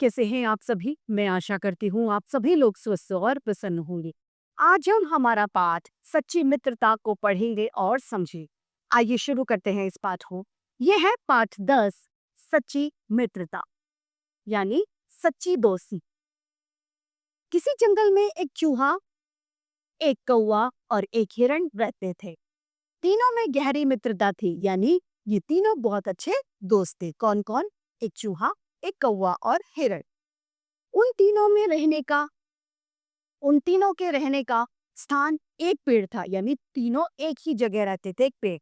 कैसे हैं आप सभी? मैं आशा करती हूँ आप सभी लोग स्वस्थ और प्रसन्न होंगे। आज हम हमारा पाठ सच्ची मित्रता को पढ़ेंगे और समझेंगे। आइए शुरू करते हैं इस पाठ को। यह है पाठ 10, सच्ची मित्रता यानी सच्ची दोस्ती। किसी जंगल में एक चूहा, एक कौवा और एक हिरण रहते थे। तीनों में गहरी मित्रता थी, यानी ये तीनों बहुत अच्छे दोस्त थे। कौन कौन? एक चूहा, एक कौवा और हिरण। उन तीनों में रहने का उन तीनों के रहने का स्थान एक पेड़ था, यानी तीनों एक ही जगह रहते थे। एक पेड़।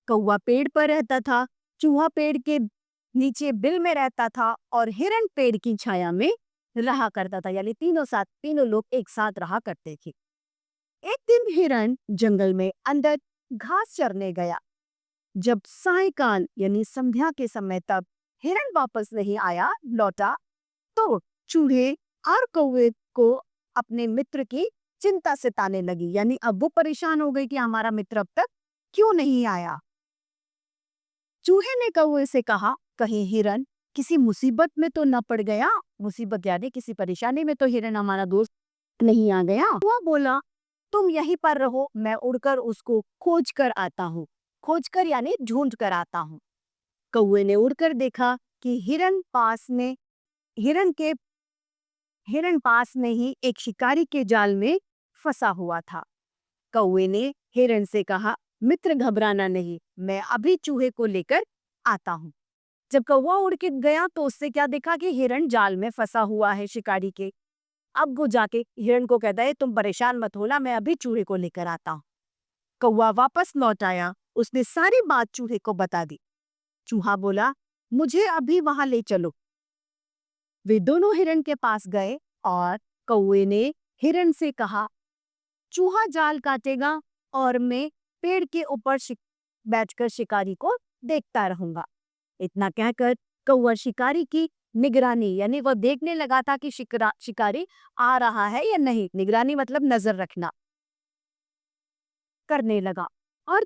कौवा पेड़ पर रहता था, चूहा पेड़ के नीचे बिल में रहता था और हिरण पेड़ की छाया में रहा करता था, यानी तीनों लोग एक साथ रहा करते थे। एक दिन हिरण जंगल में अंदर घास चरने गया। जब सायंकाल यानी संध्या के समय तब हिरण वापस नहीं लौटा, तो चूहे और कौवे को अपने मित्र की चिंता सताने लगी, यानी अब वो परेशान हो गई कि हमारा मित्र अब तक क्यों नहीं आया। चूहे ने कौवे से कहा, कहीं हिरण किसी मुसीबत में तो न पड़ गया। मुसीबत यानी किसी परेशानी में तो हिरण हमारा दोस्त नहीं आ गया। वो बोला, तुम यहीं पर रहो, मैं उड़कर उसको खोज कर आता हूँ। खोज कर यानी ढूंढ कर आता हूँ। कौवे ने उड़कर देखा कि हिरण पास में ही एक शिकारी के जाल में फंसा हुआ था। कौवे ने हिरण से कहा, मित्र घबराना नहीं, मैं अभी चूहे को लेकर आता हूँ। जब कौवा उड़ के गया तो उससे क्या देखा कि हिरण जाल में फंसा हुआ है शिकारी के। अब वो जाके हिरण को कहता है, तुम परेशान मत होना, मैं अभी चूहे को लेकर आता हूँ। कौवा वापस लौट आया, उसने सारी बात चूहे को बता दी। चूहा बोला, मुझे अभी वहां ले चलो। वे दोनों हिरण के पास गए और कौवे ने हिरण से कहा, चूहा जाल काटेगा और मैं पेड़ के ऊपर बैठकर शिकारी को देखता रहूंगा। इतना कहकर कौवा शिकारी की निगरानी यानी वह देखने लगा था कि शिकारी आ रहा है या नहीं। निगरानी मतलब नजर रखना करने लगा और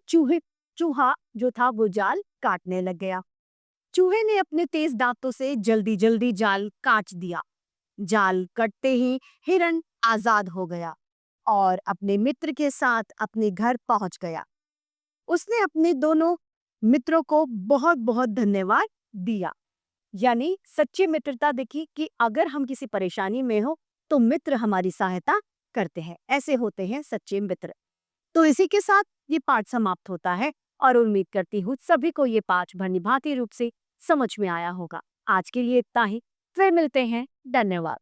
चूहा जो था वो जाल काटने लग गया। चूहे ने अपने तेज दांतों से जल्दी जल्दी जाल काट दिया। जाल कटते ही हिरण आजाद हो गया और अपने मित्र के साथ अपने घर पहुंच गया। उसने अपने दोनों मित्रों को बहुत बहुत धन्यवाद दिया। यानी सच्ची मित्रता देखी कि अगर हम किसी परेशानी में हो तो मित्र हमारी सहायता करते हैं। ऐसे होते हैं सच्चे मित्र। तो इसी के साथ ये पाठ समाप्त होता है और उम्मीद करती हूँ सभी को ये पाठ भली भांति रूप से समझ में आया होगा। आज के लिए इतना ही, फिर मिलते हैं। धन्यवाद।